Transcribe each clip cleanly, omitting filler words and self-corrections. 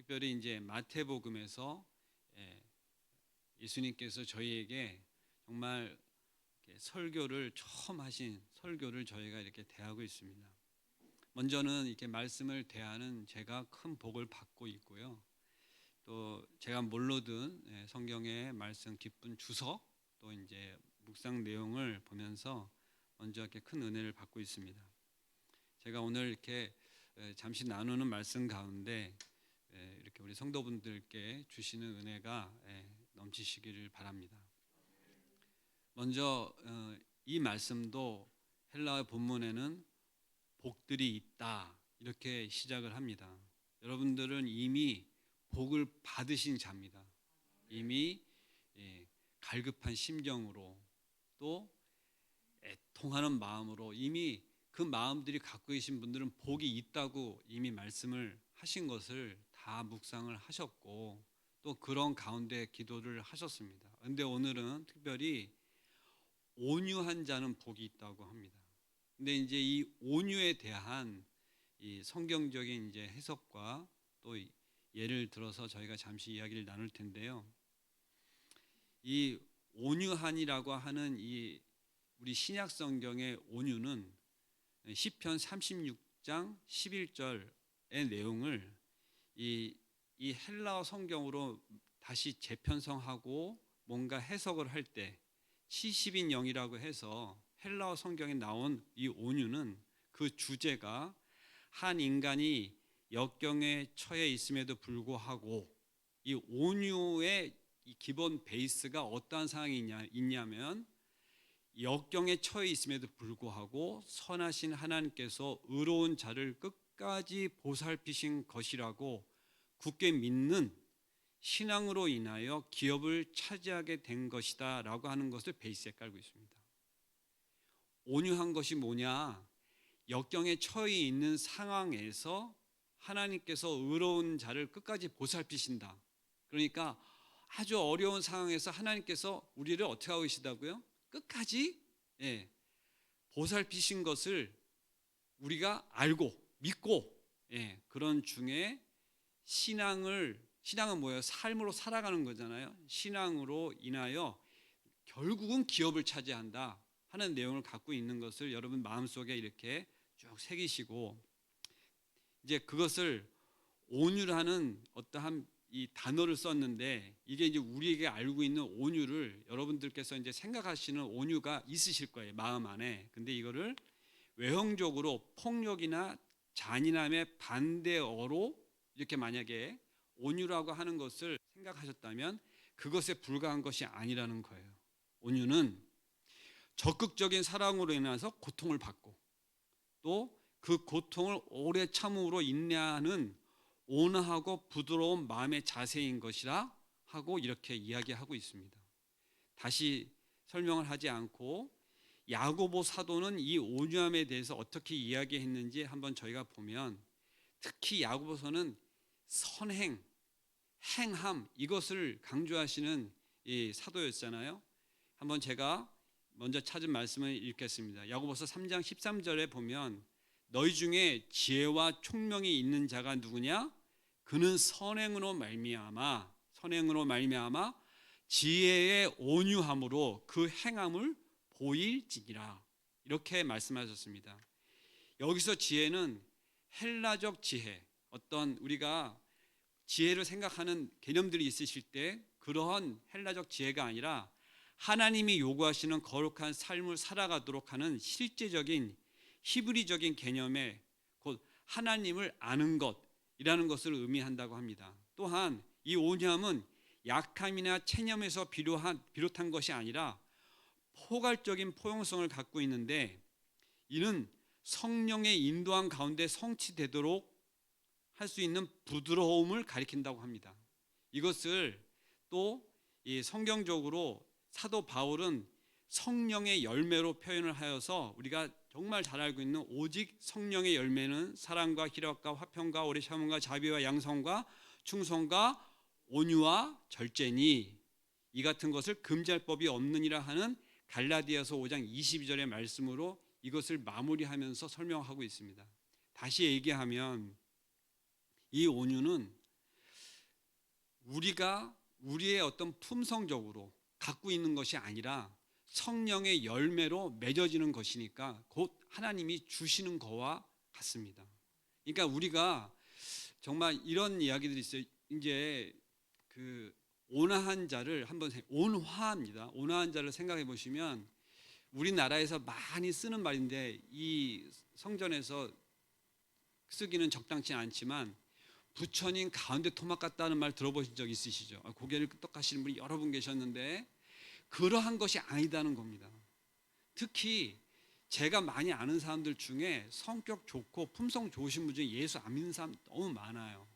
특별히 이제 마태복음에서 예수님께서 저희에게 정말 설교를 처음 하신 설교를 저희가 이렇게 대하고 있습니다. 먼저는 이렇게 말씀을 대하는 제가 큰 복을 받고 있고요. 또 제가 모르던 성경의 말씀 깊은 주석 또 이제 묵상 내용을 보면서 먼저 이렇게 큰 은혜를 받고 있습니다. 제가 오늘 이렇게 잠시 나누는 말씀 가운데 이렇게 우리 성도분들께 주시는 은혜가 넘치시기를 바랍니다. 먼저 이 말씀도 헬라어 본문에는 복들이 있다 이렇게 시작을 합니다. 여러분들은 이미 복을 받으신 자입니다. 이미 갈급한 심정으로 또 애통하는 마음으로 이미 그 마음들이 갖고 계신 분들은 복이 있다고 이미 말씀을 하신 것을 다 묵상을 하셨고 또 그런 가운데 기도를 하셨습니다. 그런데 오늘은 특별히 온유한 자는 복이 있다고 합니다. 근데 이제 이 온유에 대한 이 성경적인 이제 해석과 또 예를 들어서 저희가 잠시 이야기를 나눌 텐데요. 이 온유한이라고 하는 이 우리 신약 성경의 온유는 시편 36장 11절의 내용을 이 헬라어 성경으로 다시 재편성하고 뭔가 해석을 할 때 70인영이라고 해서 헬라어 성경에 나온 이 온유는 그 주제가 한 인간이 역경에 처해 있음에도 불구하고 이 온유의 이 기본 베이스가 어떠한 상황이 있냐면 역경에 처해 있음에도 불구하고 선하신 하나님께서 의로운 자를 끝까지 보살피신 것이라고 굳게 믿는 신앙으로 인하여 기업을 차지하게 된 것이다 라고 하는 것을 베이스에 깔고 있습니다. 온유한 것이 뭐냐? 역경에 처해 있는 상황에서 하나님께서 의로운 자를 끝까지 보살피신다. 그러니까 아주 어려운 상황에서 하나님께서 우리를 어떻게 하고 계시다고요? 끝까지 보살피신 것을 우리가 알고 믿고 그런 중에 신앙은 뭐예요? 삶으로 살아가는 거잖아요. 신앙으로 인하여 결국은 기업을 차지한다 하는 내용을 갖고 있는 것을 여러분 마음속에 이렇게 쭉 새기시고 이제 그것을 온유라는 어떠한 이 단어를 썼는데 이게 이제 우리에게 알고 있는 온유를 여러분들께서 이제 생각하시는 온유가 있으실 거예요, 마음 안에. 근데 이거를 외형적으로 폭력이나 잔인함의 반대어로 이렇게 만약에 온유라고 하는 것을 생각하셨다면 그것에 불과한 것이 아니라는 거예요. 온유는 적극적인 사랑으로 인해서 고통을 받고 또 그 고통을 오래 참음으로 인내하는 온화하고 부드러운 마음의 자세인 것이라 하고 이렇게 이야기하고 있습니다. 다시 설명을 하지 않고 야고보 사도는 이 온유함에 대해서 어떻게 이야기했는지 한번 저희가 보면 특히 야고보서는 선행, 행함 이것을 강조하시는 이 사도였잖아요. 한번 제가 먼저 찾은 말씀을 읽겠습니다. 야고보서 3장 13절에 보면 너희 중에 지혜와 총명이 있는 자가 누구냐? 그는 선행으로 말미암아 지혜의 온유함으로 그 행함을 보일지니라 이렇게 말씀하셨습니다. 여기서 지혜는 헬라적 지혜, 어떤 우리가 지혜를 생각하는 개념들이 있으실 때 그러한 헬라적 지혜가 아니라 하나님이 요구하시는 거룩한 삶을 살아가도록 하는 실제적인 히브리적인 개념에 곧 하나님을 아는 것이라는 것을 의미한다고 합니다. 또한 이 온유함은 약함이나 체념에서 비롯한 것이 아니라 포괄적인 포용성을 갖고 있는데 이는 성령의 인도함 가운데 성취되도록 할 수 있는 부드러움을 가리킨다고 합니다. 이것을 또 이 성경적으로 사도 바울은 성령의 열매로 표현을 하여서 우리가 정말 잘 알고 있는 오직 성령의 열매는 사랑과 희락과 화평과 오래 참음과 자비와 양성과 충성과 온유와 절제니 이 같은 것을 금지할 법이 없느니라 하는 갈라디아서 5장 22절의 말씀으로 이것을 마무리하면서 설명하고 있습니다. 다시 얘기하면 이 온유는 우리가 우리의 어떤 품성적으로 갖고 있는 것이 아니라 성령의 열매로 맺어지는 것이니까 곧 하나님이 주시는 거와 같습니다. 그러니까 우리가 정말 이런 이야기들이 있어요. 이제 그 온화한 자를 한번 온화합니다. 온화한 자를 생각해 보시면 우리나라에서 많이 쓰는 말인데 이 성전에서 쓰기는 적당치 않지만 부처님 가운데 토막 같다는 말 들어보신 적 있으시죠? 고개를 끄덕하시는 분이 여러 분 계셨는데 그러한 것이 아니다는 겁니다. 특히 제가 많이 아는 사람들 중에 성격 좋고 품성 좋으신 분 중에 예수 안 믿는 사람 너무 많아요.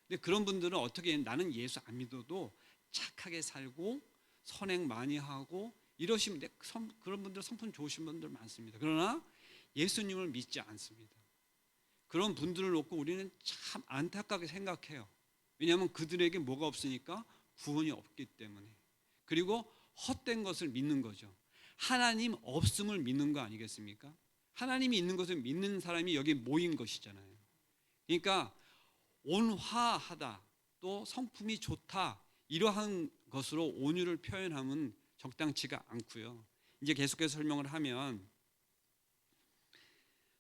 근데 그런 분들은 어떻게 나는 예수 안 믿어도 착하게 살고 선행 많이 하고 이러시면 그런 분들 성품 좋으신 분들 많습니다. 그러나 예수님을 믿지 않습니다. 그런 분들을 놓고 우리는 참 안타깝게 생각해요. 왜냐하면 그들에게 뭐가 없으니까 구원이 없기 때문에. 그리고 헛된 것을 믿는 거죠. 하나님 없음을 믿는 거 아니겠습니까? 하나님이 있는 것을 믿는 사람이 여기 모인 것이잖아요. 그러니까 온화하다, 또 성품이 좋다, 이러한 것으로 온유를 표현하면 적당치가 않고요. 이제 계속해서 설명을 하면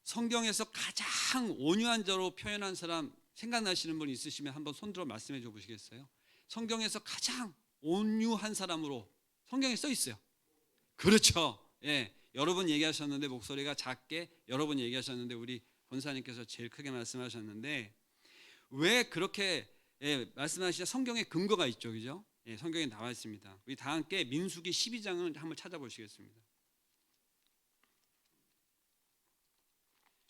성경에서 가장 온유한 자로 표현한 사람 생각나시는 분 있으시면 한번 손들어 말씀해 줘 보시겠어요? 성경에서 가장 온유한 사람으로 성경에 써 있어요. 그렇죠. 예, 여러 번 얘기하셨는데 목소리가 작게 여러 번 얘기하셨는데 우리 권사님께서 제일 크게 말씀하셨는데 왜 그렇게 말씀하시자 성경에 근거가 있죠, 그죠? 예, 성경에 나와 있습니다. 우리 다 함께 민수기 12장을 한번 찾아보시겠습니다.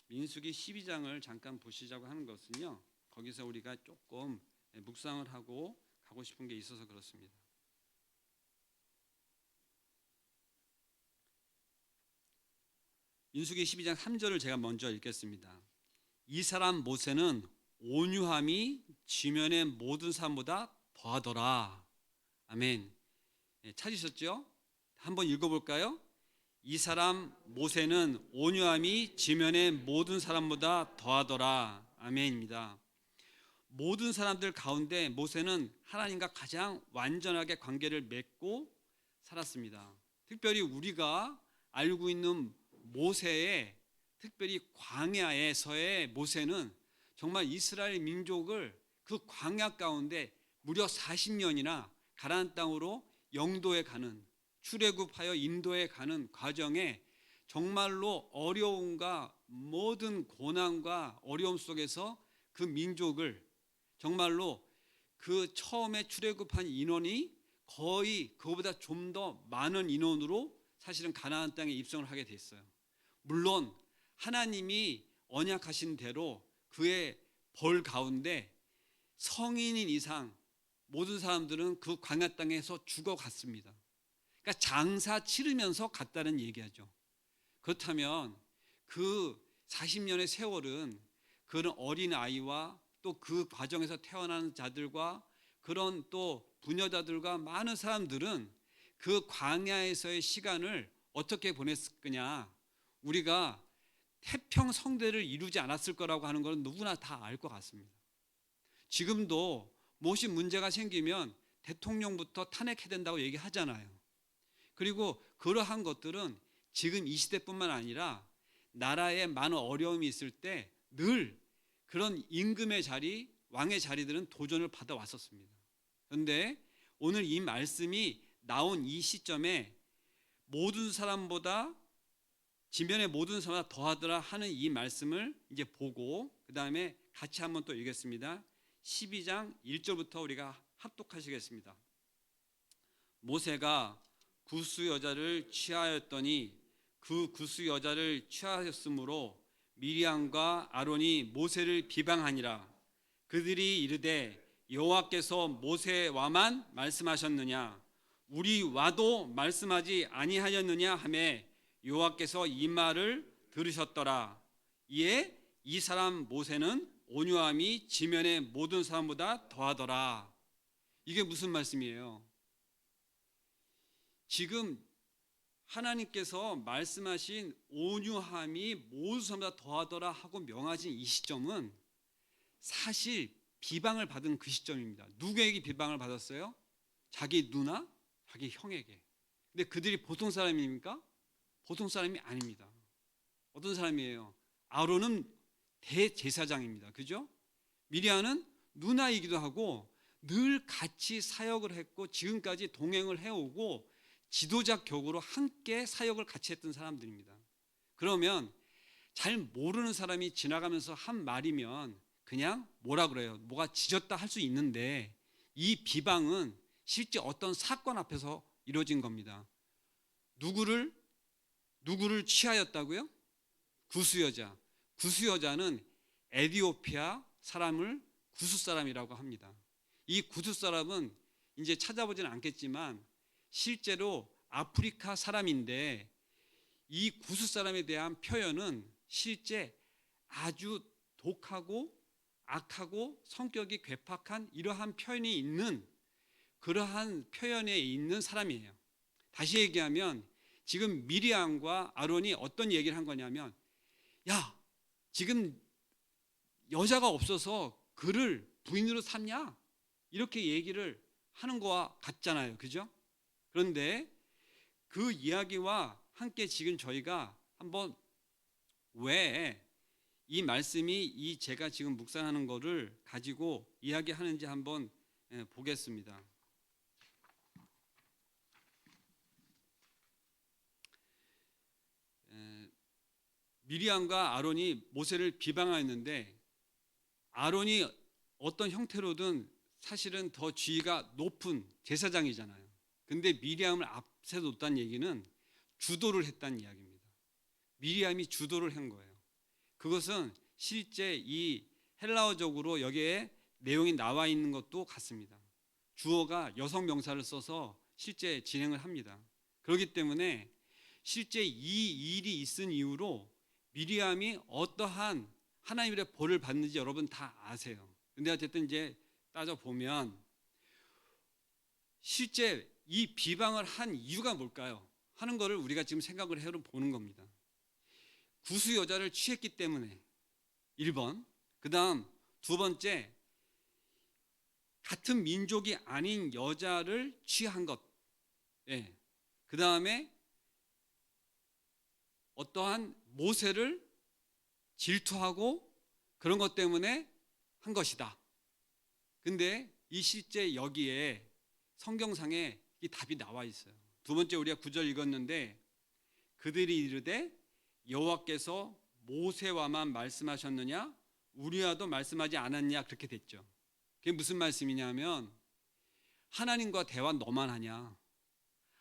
민수기 12장을 잠깐 보시자고 하는 것은요, 거기서 우리가 조금 묵상을 하고 가고 싶은 게 있어서 그렇습니다. 민수기 12장 3절을 제가 먼저 읽겠습니다. 이 사람 모세는 온유함이 지면의 모든 사람보다 더하더라. 아멘. 찾으셨죠? 한번 읽어볼까요? 이 사람 모세는 온유함이 지면의 모든 사람보다 더하더라. 아멘입니다. 모든 사람들 가운데 모세는 하나님과 가장 완전하게 관계를 맺고 살았습니다. 특별히 우리가 알고 있는 모세의, 특별히 광야에서의 모세는 정말 이스라엘 민족을 그 광야 가운데 무려 40년이나 가나안 땅으로 영도에 가는, 출애굽하여 인도에 가는 과정에 정말로 어려움과 모든 고난과 어려움 속에서 그 민족을 정말로 그 처음에 출애굽한 인원이 거의 그보다 좀 더 많은 인원으로 사실은 가나안 땅에 입성을 하게 됐어요. 물론 하나님이 언약하신 대로 그의 벌 가운데 성인인 이상 모든 사람들은 그 광야 땅에서 죽어갔습니다. 그러니까 장사 치르면서 갔다는 얘기하죠. 그렇다면 그 40년의 세월은 그런 어린 아이와 또 그 과정에서 태어난 자들과 그런 또 부녀자들과 많은 사람들은 그 광야에서의 시간을 어떻게 보냈을 거냐, 우리가 태평성대를 이루지 않았을 거라고 하는 것은 누구나 다 알 것 같습니다. 지금도 무엇이 문제가 생기면 대통령부터 탄핵해야 된다고 얘기하잖아요. 그리고 그러한 것들은 지금 이 시대뿐만 아니라 나라에 많은 어려움이 있을 때 늘 그런 임금의 자리, 왕의 자리들은 도전을 받아왔었습니다. 그런데 오늘 이 말씀이 나온 이 시점에 모든 사람보다 지면의 모든 사람보다 더하더라 하는 이 말씀을 이제 보고 그 다음에 같이 한번 또 읽겠습니다. 12장 1절부터 우리가 합독하시겠습니다. 모세가 구스 여자를 취하였더니 그 구스 여자를 취하였으므로 미리암과 아론이 모세를 비방하니라. 그들이 이르되 여호와께서 모세와만 말씀하셨느냐, 우리와도 말씀하지 아니하였느냐 하매 여호와께서 이 말을 들으셨더라. 이에 이 사람 모세는 온유함이 지면의 모든 사람보다 더하더라. 이게 무슨 말씀이에요? 지금 하나님께서 말씀하신 온유함이 모든 사람보다 더하더라 하고 명하신 이 시점은 사실 비방을 받은 그 시점입니다. 누구에게 비방을 받았어요? 자기 누나, 자기 형에게. 근데 그들이 보통 사람입니까? 보통 사람이 아닙니다. 어떤 사람이에요? 아론은 대제사장입니다. 그죠? 미리암은 누나이기도 하고 늘 같이 사역을 했고 지금까지 동행을 해오고 지도자 격으로 함께 사역을 같이 했던 사람들입니다. 그러면 잘 모르는 사람이 지나가면서 한 말이면 그냥 뭐라 그래요? 뭐가 지졌다 할 수 있는데 이 비방은 실제 어떤 사건 앞에서 이루어진 겁니다. 누구를 취하였다고요? 구스여자. 구스여자는 에티오피아 사람을 구스 사람이라고 합니다. 이 구스 사람은 이제 찾아보지는 않겠지만 실제로 아프리카 사람인데 이 구스 사람에 대한 표현은 실제 아주 독하고 악하고 성격이 괴팍한 이러한 표현이 있는 그러한 표현에 있는 사람이에요. 다시 얘기하면 지금 미리암과 아론이 어떤 얘기를 한 거냐면 야, 지금 여자가 없어서 그를 부인으로 삼냐? 이렇게 얘기를 하는 거와 같잖아요. 그죠? 그런데 그 이야기와 함께 지금 저희가 한번 왜 이 말씀이 이 제가 지금 묵상하는 거를 가지고 이야기하는지 한번 보겠습니다. 미리암과 아론이 모세를 비방하였는데 아론이 어떤 형태로든 사실은 더 지위가 높은 제사장이잖아요. 근데 미리암을 앞세 뒀다는 얘기는 주도를 했다는 이야기입니다. 미리암이 주도를 한 거예요. 그것은 실제 이 헬라어적으로 여기에 내용이 나와 있는 것도 같습니다. 주어가 여성 명사를 써서 실제 진행을 합니다. 그렇기 때문에 실제 이 일이 있은 이후로 미리암이 어떠한 하나님의 벌을 받는지 여러분 다 아세요. 근데 어쨌든 이제 따져보면 실제 이 비방을 한 이유가 뭘까요? 하는 거를 우리가 지금 생각을 해보는 겁니다. 구수 여자를 취했기 때문에 1번, 그 다음 2번째 같은 민족이 아닌 여자를 취한 것, 그 다음에 어떠한 모세를 질투하고 그런 것 때문에 한 것이다. 근데 이 실제 여기에 성경상에 이 답이 나와 있어요. 2번째 우리가 9절 읽었는데 그들이 이르되 여호와께서 모세와만 말씀하셨느냐 우리와도 말씀하지 않았냐 그렇게 됐죠. 그게 무슨 말씀이냐면 하나님과 대화 너만 하냐,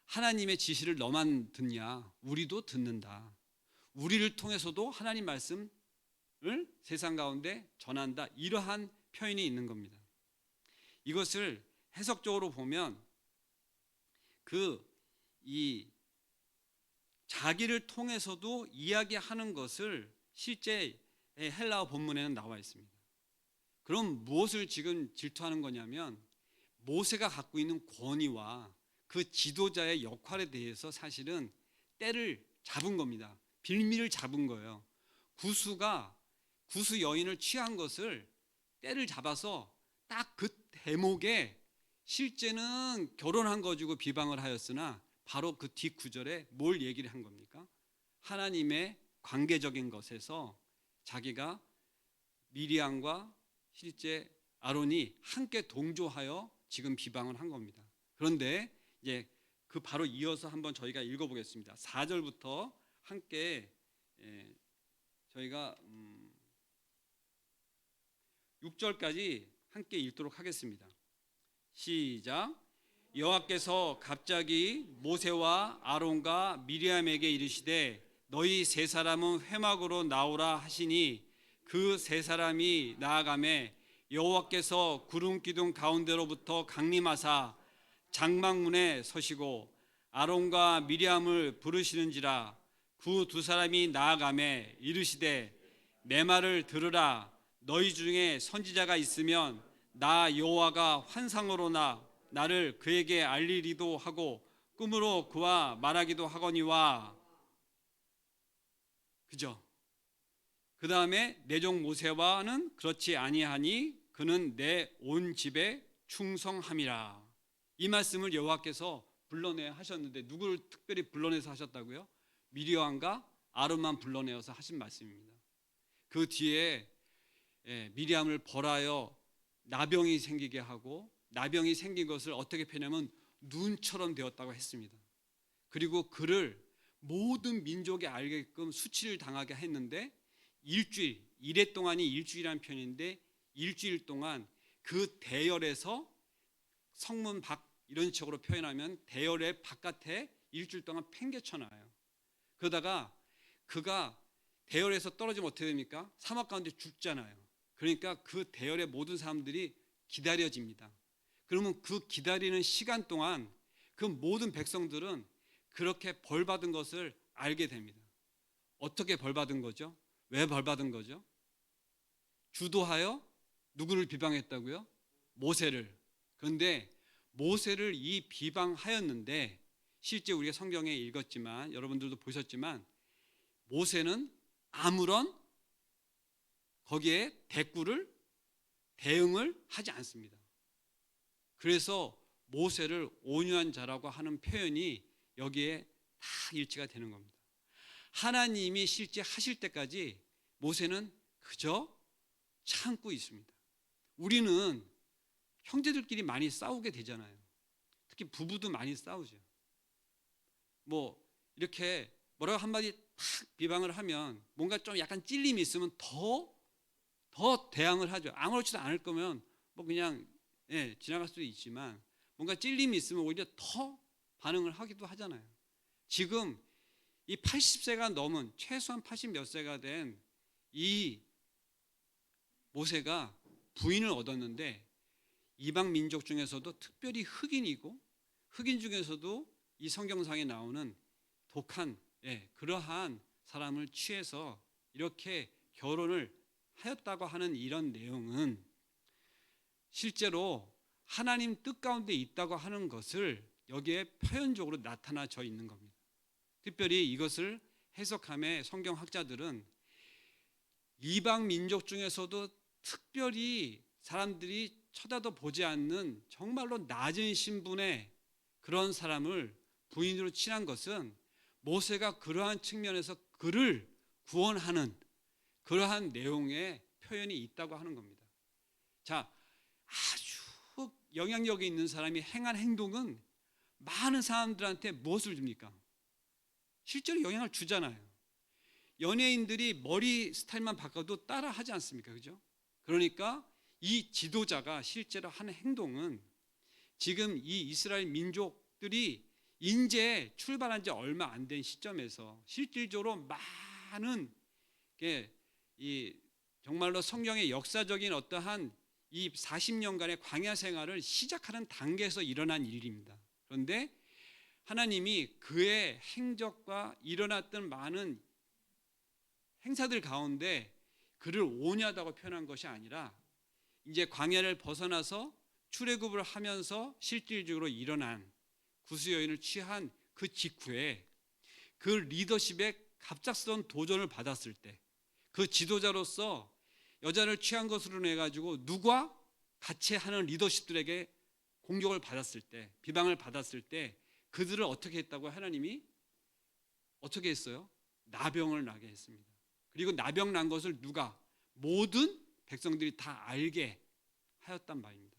하나님의 지시를 너만 듣냐, 우리도 듣는다. 우리를 통해서도 하나님 말씀을 세상 가운데 전한다. 이러한 표현이 있는 겁니다. 이것을 해석적으로 보면 이 자기를 통해서도 이야기하는 것을 실제 헬라어 본문에는 나와 있습니다. 그럼 무엇을 지금 질투하는 거냐면 모세가 갖고 있는 권위와 그 지도자의 역할에 대해서 사실은 때를 잡은 겁니다. 빌미를 잡은 거예요. 구수 여인을 취한 것을 때를 잡아서 딱 그 대목에 실제는 결혼한 거 가지고 비방을 하였으나 바로 그 뒷구절에 뭘 얘기를 한 겁니까? 하나님의 관계적인 것에서 자기가 미리암과 실제 아론이 함께 동조하여 지금 비방을 한 겁니다. 그런데 이제 그 바로 이어서 한번 저희가 읽어보겠습니다. 4절부터 함께 저희가 6절까지 함께 읽도록 하겠습니다. 시작. 여호와께서 갑자기 모세와 아론과 미리암에게 이르시되 너희 세 사람은 회막으로 나오라 하시니 그 세 사람이 나아가매 여호와께서 구름 기둥 가운데로부터 강림하사 장막문에 서시고 아론과 미리암을 부르시는지라 그 두 사람이 나아가매 이르시되 내 말을 들으라. 너희 중에 선지자가 있으면 나 여호와가 환상으로 나를 그에게 알리리도 하고 꿈으로 그와 말하기도 하거니와. 그죠? 그 다음에 내 종 모세와는 그렇지 아니하니 그는 내 온 집에 충성함이라. 이 말씀을 여호와께서 불러내 하셨는데 누구를 특별히 불러내서 하셨다고요? 미리암과 아론만 불러내어서 하신 말씀입니다. 그 뒤에 미리암을 벌하여 나병이 생기게 하고, 나병이 생긴 것을 어떻게 표현하면 눈처럼 되었다고 했습니다. 그리고 그를 모든 민족이 알게끔 수치를 당하게 했는데, 일주일, 이래 동안이 일주일이라는 표현인데 일주일 동안 그 대열에서, 성문 밖 이런 식으로 표현하면 대열의 바깥에 일주일 동안 팽개쳐놔요. 그러다가 그가 대열에서 떨어지면 어떻게 됩니까? 사막 가운데 죽잖아요. 그러니까 그 대열의 모든 사람들이 기다려집니다. 그러면 그 기다리는 시간 동안 그 모든 백성들은 그렇게 벌받은 것을 알게 됩니다. 어떻게 벌받은 거죠? 왜 벌받은 거죠? 주도하여 누구를 비방했다고요? 모세를. 그런데 모세를 이 비방하였는데, 실제 우리가 성경에 읽었지만 여러분들도 보셨지만 모세는 아무런 거기에 대응을 하지 않습니다. 그래서 모세를 온유한 자라고 하는 표현이 여기에 다 일치가 되는 겁니다. 하나님이 실제 하실 때까지 모세는 그저 참고 있습니다. 우리는 형제들끼리 많이 싸우게 되잖아요. 특히 부부도 많이 싸우죠. 이렇게 뭐라고 한마디 탁 비방을 하면 뭔가 좀 약간 찔림이 있으면 더 대항을 하죠. 아무렇지도 않을 거면 그냥 지나갈 수도 있지만, 뭔가 찔림이 있으면 오히려 더 반응을 하기도 하잖아요. 지금 이 80세가 넘은, 최소한 80 몇 세가 된 이 모세가 부인을 얻었는데, 이방 민족 중에서도 특별히 흑인이고, 흑인 중에서도 이 성경상에 나오는 독한 그러한 사람을 취해서 이렇게 결혼을 하였다고 하는 이런 내용은 실제로 하나님 뜻 가운데 있다고 하는 것을 여기에 표현적으로 나타나져 있는 겁니다. 특별히 이것을 해석함에 성경학자들은 이방 민족 중에서도 특별히 사람들이 쳐다도 보지 않는 정말로 낮은 신분의 그런 사람을 부인으로 친한 것은 모세가 그러한 측면에서 그를 구원하는 그러한 내용의 표현이 있다고 하는 겁니다. 자, 아주 영향력이 있는 사람이 행한 행동은 많은 사람들한테 무엇을 줍니까? 실제로 영향을 주잖아요. 연예인들이 머리 스타일만 바꿔도 따라 하지 않습니까? 그죠? 그러니까 이 지도자가 실제로 하는 행동은 지금 이 이스라엘 민족들이 이제 출발한 지 얼마 안 된 시점에서 실질적으로 많은 이 정말로 성경의 역사적인 어떠한 이 40년간의 광야 생활을 시작하는 단계에서 일어난 일입니다. 그런데 하나님이 그의 행적과 일어났던 많은 행사들 가운데 그를 온유하다고 표현한 것이 아니라, 이제 광야를 벗어나서 출애굽을 하면서 실질적으로 일어난 구수 여인을 취한 그 직후에 그 리더십에 갑작스러운 도전을 받았을 때, 그 지도자로서 여자를 취한 것으로 내 가지고 누가 같이 하는 리더십들에게 공격을 받았을 때, 비방을 받았을 때 그들을 어떻게 했다고? 하나님이 어떻게 했어요? 나병을 나게 했습니다. 그리고 나병 난 것을 누가? 모든 백성들이 다 알게 하였단 말입니다.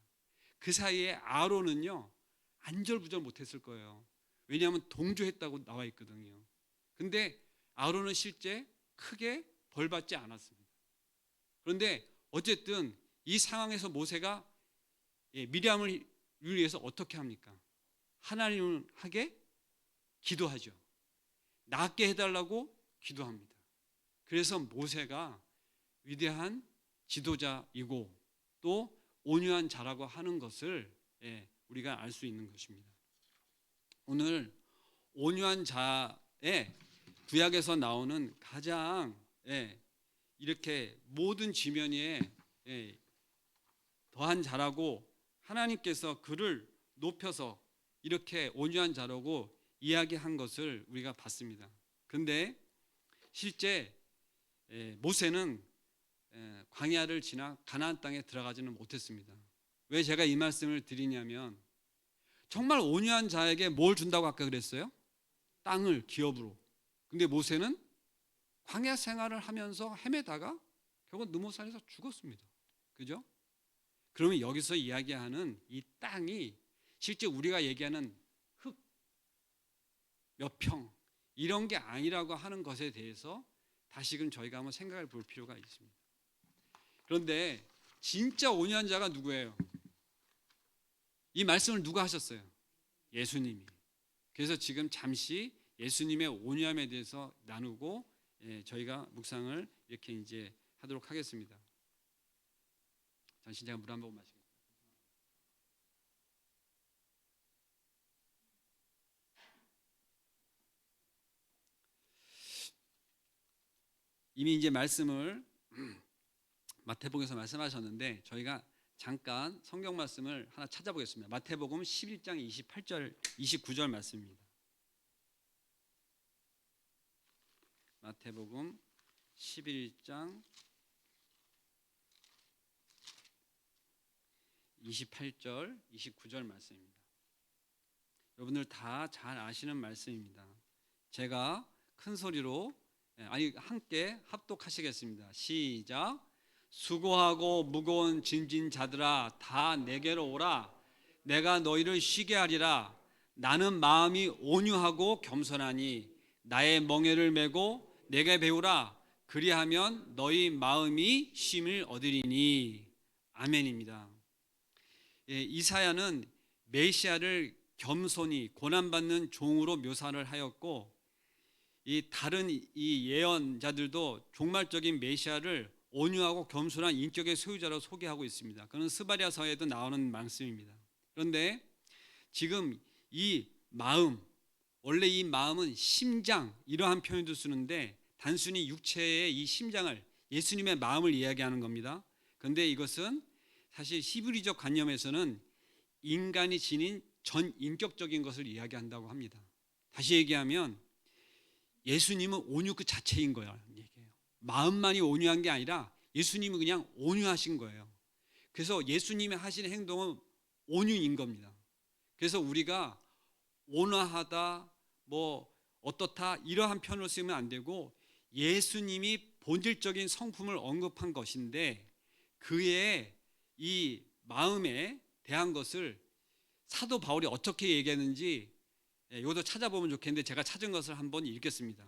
그 사이에 아론은요 안절부절 못했을 거예요. 왜냐하면 동조했다고 나와 있거든요. 근데 아론은 실제 크게 벌받지 않았습니다. 그런데 어쨌든 이 상황에서 모세가 미리암을 위해서 어떻게 합니까? 하나님을 하게 기도하죠. 낫게 해달라고 기도합니다. 그래서 모세가 위대한 지도자이고 또 온유한 자라고 하는 것을 우리가 알 수 있는 것입니다. 오늘 온유한 자의 구약에서 나오는 가장 이렇게 모든 지면에 더한 자라고 하나님께서 그를 높여서 이렇게 온유한 자라고 이야기한 것을 우리가 봤습니다. 그런데 실제 모세는 광야를 지나 가나안 땅에 들어가지는 못했습니다. 왜 제가 이 말씀을 드리냐면 정말 온유한 자에게 뭘 준다고 아까 그랬어요? 땅을 기업으로. 근데 모세는 광야 생활을 하면서 헤매다가 결국 느모산에서 죽었습니다. 그죠? 그러면 여기서 이야기하는 이 땅이 실제 우리가 얘기하는 흙, 몇 평 이런 게 아니라고 하는 것에 대해서 다시금 저희가 한번 생각을 볼 필요가 있습니다. 그런데 진짜 온유한 자가 누구예요? 이 말씀을 누가 하셨어요? 예수님이. 그래서 지금 잠시 예수님의 온유함에 대해서 나누고 저희가 묵상을 이렇게 이제 하도록 하겠습니다. 잠시 제가 물 한 번 마시겠습니다. 이미 이제 말씀을 마태복음에서 말씀하셨는데 저희가 잠깐 성경 말씀을 하나 찾아보겠습니다. 마태복음 11장 28절 29절 말씀입니다. 마태복음 11장 28절 29절 말씀입니다. 여러분들 다 잘 아시는 말씀입니다. 제가 큰 소리로 함께 합독하시겠습니다. 시작. 수고하고 무거운 짐진 자들아 다 내게로 오라. 내가 너희를 쉬게 하리라. 나는 마음이 온유하고 겸손하니 나의 멍에를 메고 내게 배우라. 그리하면 너희 마음이 쉼을 얻으리니. 아멘입니다. 이사야는 메시아를 겸손히 고난받는 종으로 묘사를 하였고 이 다른 이 예언자들도 종말적인 메시아를 온유하고 겸손한 인격의 소유자로 소개하고 있습니다. 그는 스바랴서에도 나오는 말씀입니다. 그런데 지금 이 마음, 원래 이 마음은 심장 이러한 표현도 쓰는데 단순히 육체의 이 심장을 예수님의 마음을 이야기하는 겁니다. 그런데 이것은 사실 히브리적 관념에서는 인간이 지닌 전 인격적인 것을 이야기한다고 합니다. 다시 얘기하면 예수님은 온유 그 자체인 거예요. 마음만이 온유한 게 아니라 예수님은 그냥 온유하신 거예요. 그래서 예수님이 하시는 행동은 온유인 겁니다. 그래서 우리가 온화하다, 어떻다 이러한 표현을 쓰면 안 되고 예수님이 본질적인 성품을 언급한 것인데 그의 이 마음에 대한 것을 사도 바울이 어떻게 얘기했는지 이것도 찾아보면 좋겠는데 제가 찾은 것을 한번 읽겠습니다.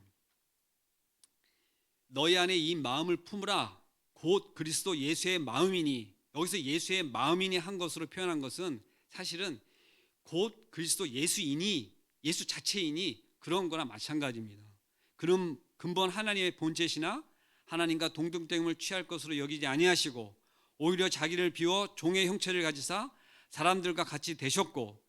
너희 안에 이 마음을 품으라. 곧 그리스도 예수의 마음이니. 여기서 예수의 마음이니 한 것으로 표현한 것은 사실은 곧 그리스도 예수이니 예수 자체이니 그런 거나 마찬가지입니다. 그럼 근본 하나님의 본체시나 하나님과 동등됨을 취할 것으로 여기지 아니하시고 오히려 자기를 비워 종의 형체를 가지사 사람들과 같이 되셨고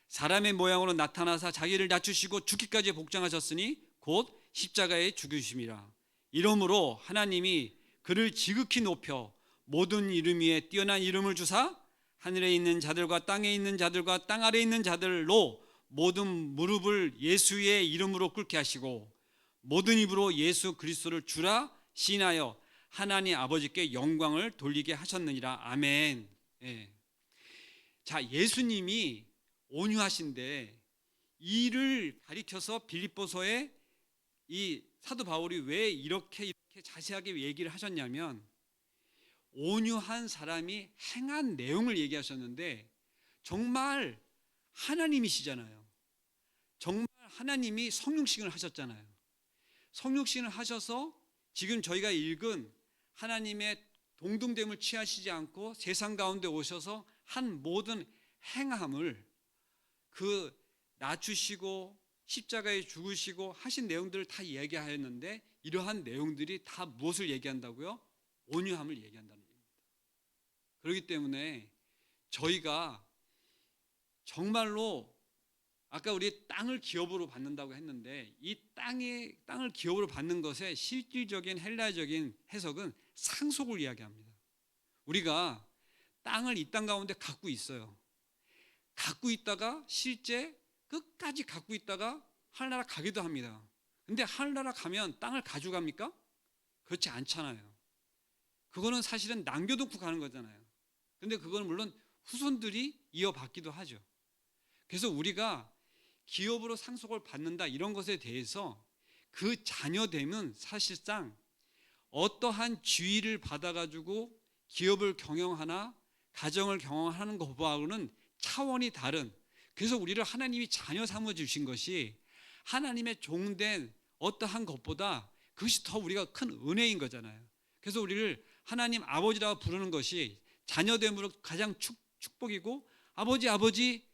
사람의 모양으로 나타나사 자기를 낮추시고 죽기까지 복종하셨으니 곧 십자가에 죽으심이라. 이러므로 하나님이 그를 지극히 높여 모든 이름 위에 뛰어난 이름을 주사 하늘에 있는 자들과 땅에 있는 자들과 땅 아래에 있는 자들로 모든 무릎을 예수의 이름으로 꿇게 하시고 모든 입으로 예수 그리스도를 주라 시인하여 하나님 아버지께 영광을 돌리게 하셨느니라. 아멘. 자, 예수님이 온유하신데 이를 가리켜서 빌립보서에 이 사도 바울이 왜 이렇게 자세하게 얘기를 하셨냐면 온유한 사람이 행한 내용을 얘기하셨는데 정말 하나님이시잖아요. 정말 하나님이 성육신을 하셨잖아요. 성육신을 하셔서 지금 저희가 읽은 하나님의 동등됨을 취하시지 않고 세상 가운데 오셔서 한 모든 행함을 그 낮추시고 십자가에 죽으시고 하신 내용들을 다 얘기하였는데 이러한 내용들이 다 무엇을 얘기한다고요? 온유함을 얘기한다는 얘기입니다. 그렇기 때문에 저희가 정말로 아까 우리 땅을 기업으로 받는다고 했는데 이 땅을 기업으로 받는 것의 실질적인 헬라적인 해석은 상속을 이야기합니다. 우리가 땅을 이 땅 가운데 갖고 있어요. 갖고 있다가 실제 끝까지 갖고 있다가 하늘나라 가기도 합니다. 근데 하늘나라 가면 땅을 가져갑니까? 그렇지 않잖아요. 그거는 사실은 남겨놓고 가는 거잖아요. 근데 그거는 물론 후손들이 이어받기도 하죠. 그래서 우리가 기업으로 상속을 받는다 이런 것에 대해서 그 자녀됨은 사실상 어떠한 지위를 받아가지고 기업을 경영하나 가정을 경영하는 것과는 차원이 다른, 그래서 우리를 하나님이 자녀 삼아 주신 것이 하나님의 종된 어떠한 것보다 그것이 더 우리가 큰 은혜인 거잖아요. 그래서 우리를 하나님 아버지라고 부르는 것이 자녀됨으로 가장 축복이고, 아버지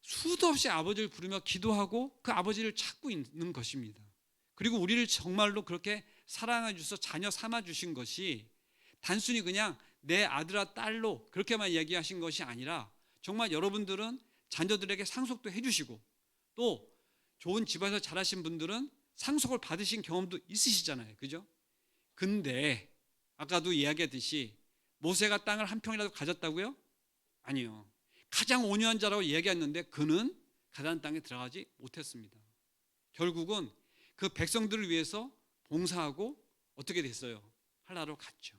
수도 없이 아버지를 부르며 기도하고 그 아버지를 찾고 있는 것입니다. 그리고 우리를 정말로 그렇게 사랑해 주셔서 자녀 삼아 주신 것이 단순히 그냥 내 아들아 딸로 그렇게만 이야기하신 것이 아니라, 정말 여러분들은 자녀들에게 상속도 해주시고, 또 좋은 집에서 자라신 분들은 상속을 받으신 경험도 있으시잖아요. 그죠? 근데 아까도 이야기했듯이 모세가 땅을 한 평이라도 가졌다고요? 아니요. 가장 온유한 자라고 얘기했는데 그는 가나안 땅에 들어가지 못했습니다. 결국은 그 백성들을 위해서 봉사하고 어떻게 됐어요? 하나로 갔죠.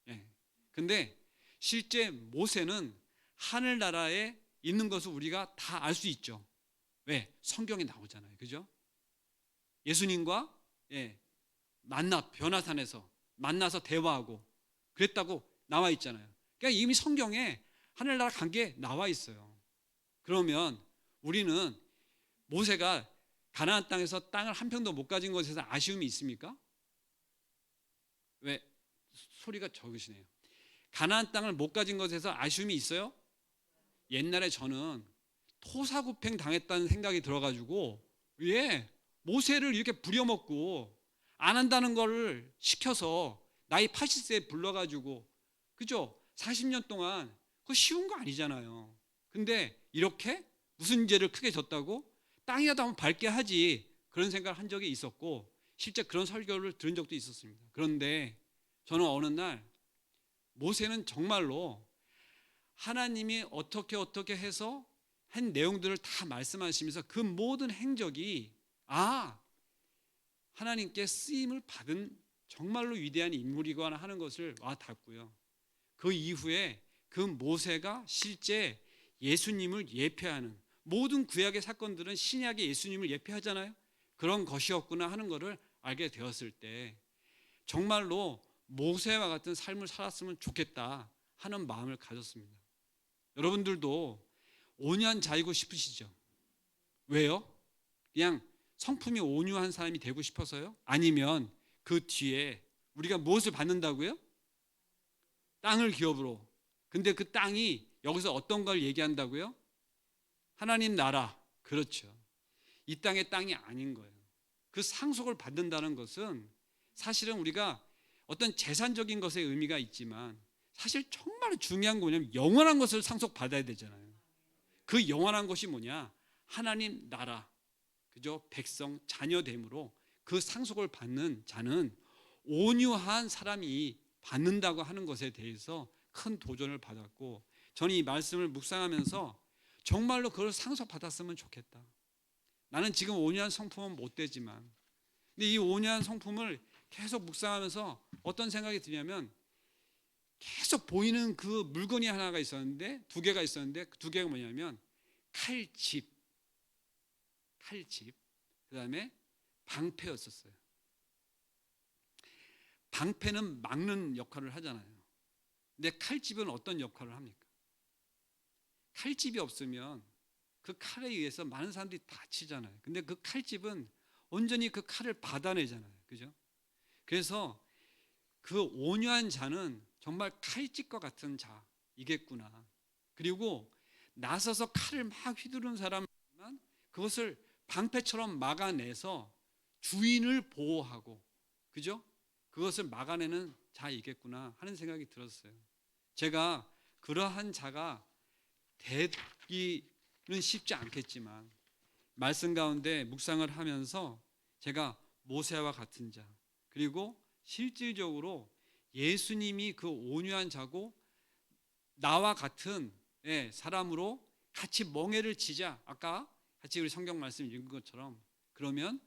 예. 근데 실제 모세는 하늘나라에 있는 것을 우리가 다 알 수 있죠. 왜? 성경에 나오잖아요. 그죠? 예수님과 변화산에서 만나서 대화하고 그랬다고 나와 있잖아요. 그러니까 이미 성경에 하늘나라 간 게 나와 있어요. 그러면 우리는 모세가 가나안 땅에서 땅을 한 평도 못 가진 것에서 아쉬움이 있습니까? 왜? 소리가 적으시네요. 가나안 땅을 못 가진 것에서 아쉬움이 있어요? 옛날에 저는 토사구팽 당했다는 생각이 들어가지고, 왜 모세를 이렇게 부려먹고 안 한다는 거를 시켜서 나이 80세에 불러가지고, 그죠? 40년 동안 그거 쉬운 거 아니잖아요. 근데 이렇게 무슨 죄를 크게 졌다고 땅이라도 한번 밟게 하지, 그런 생각을 한 적이 있었고, 실제 그런 설교를 들은 적도 있었습니다. 그런데 저는 어느 날 모세는 정말로 하나님이 어떻게 해서 한 내용들을 다 말씀하시면서 그 모든 행적이 하나님께 쓰임을 받은 정말로 위대한 인물이거나 하는 것을 와 닿고요. 그 이후에 그 모세가 실제 예수님을 예표하는 모든 구약의 사건들은 신약의 예수님을 예표하잖아요. 그런 것이었구나 하는 것을 알게 되었을 때 정말로 모세와 같은 삶을 살았으면 좋겠다 하는 마음을 가졌습니다. 여러분들도 온유한 자이고 싶으시죠? 왜요? 그냥 성품이 온유한 사람이 되고 싶어서요? 아니면 그 뒤에 우리가 무엇을 받는다고요? 땅을 기업으로. 근데 그 땅이 여기서 어떤 걸 얘기한다고요? 하나님 나라. 그렇죠. 이 땅의 땅이 아닌 거예요. 그 상속을 받는다는 것은 사실은 우리가 어떤 재산적인 것의 의미가 있지만 사실 정말 중요한 거 뭐냐면 영원한 것을 상속받아야 되잖아요. 그 영원한 것이 뭐냐? 하나님 나라, 그죠? 백성, 자녀됨으로 그 상속을 받는 자는 온유한 사람이 받는다고 하는 것에 대해서 큰 도전을 받았고, 저는 이 말씀을 묵상하면서 정말로 그걸 상속받았으면 좋겠다. 나는 지금 온유한 성품은 못 되지만, 근데 이 온유한 성품을 계속 묵상하면서 어떤 생각이 드냐면, 계속 보이는 그 물건이 하나가 있었는데, 두 개가 있었는데, 그 두 개가 뭐냐면 칼집, 그 다음에 방패였었어요. 방패는 막는 역할을 하잖아요. 근데 칼집은 어떤 역할을 합니까? 칼집이 없으면 그 칼에 의해서 많은 사람들이 다치잖아요. 근데 그 칼집은 온전히 그 칼을 받아내잖아요. 그죠? 그래서 그 온유한 자는 정말 칼집과 같은 자이겠구나. 그리고 나서서 칼을 막 휘두르는 사람은 그것을 방패처럼 막아내서 주인을 보호하고, 그죠? 그것을 막아내는 자이겠구나 하는 생각이 들었어요. 제가 그러한 자가 되기는 쉽지 않겠지만 말씀 가운데 묵상을 하면서 제가 모세와 같은 자, 그리고 실질적으로 예수님이 그 온유한 자고 나와 같은 사람으로 같이 멍에를 치자. 아까 같이 우리 성경 말씀 읽은 것처럼, 그러면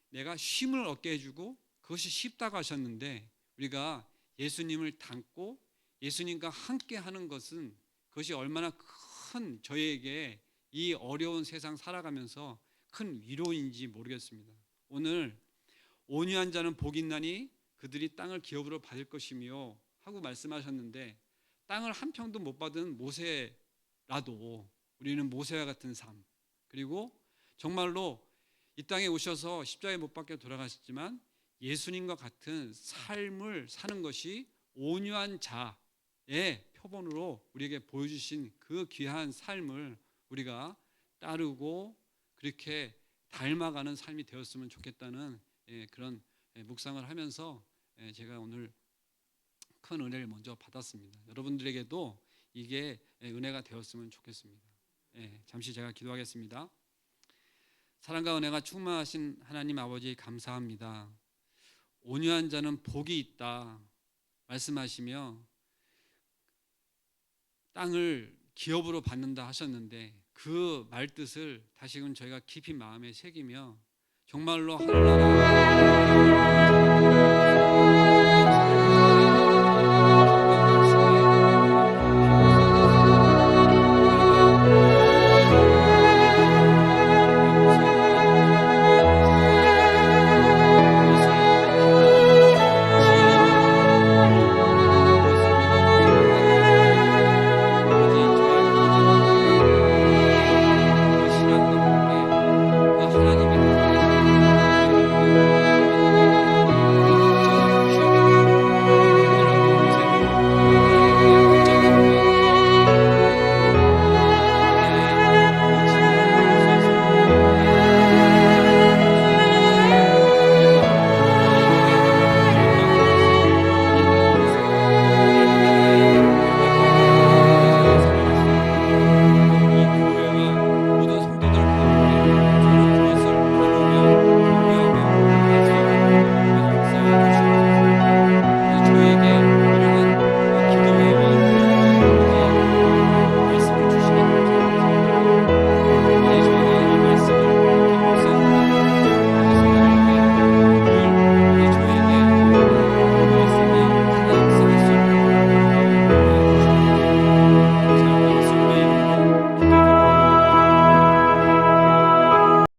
내가 쉼을 얻게 해주고 그것이 쉽다고 하셨는데, 우리가 예수님을 닮고 예수님과 함께 하는 것은 그것이 얼마나 큰 저에게 이 어려운 세상 살아가면서 큰 위로인지 모르겠습니다. 오늘 온유한 자는 복이 있나니 그들이 땅을 기업으로 받을 것이며 하고 말씀하셨는데, 땅을 한 평도 못 받은 모세라도 우리는 모세와 같은 삶, 그리고 정말로 이 땅에 오셔서 십자가에 못 박혀 돌아가셨지만 예수님과 같은 삶을 사는 것이 온유한 자의 표본으로 우리에게 보여주신 그 귀한 삶을 우리가 따르고 그렇게 닮아가는 삶이 되었으면 좋겠다는 그런 묵상을 하면서 제가 오늘 큰 은혜를 먼저 받았습니다. 여러분들에게도 이게 은혜가 되었으면 좋겠습니다. 잠시 제가 기도하겠습니다. 사랑과 은혜가 충만하신 하나님 아버지, 감사합니다. 온유한 자는 복이 있다 말씀하시며 땅을 기업으로 받는다 하셨는데, 그 말뜻을 다시금 저희가 깊이 마음에 새기며 정말로 하늘나라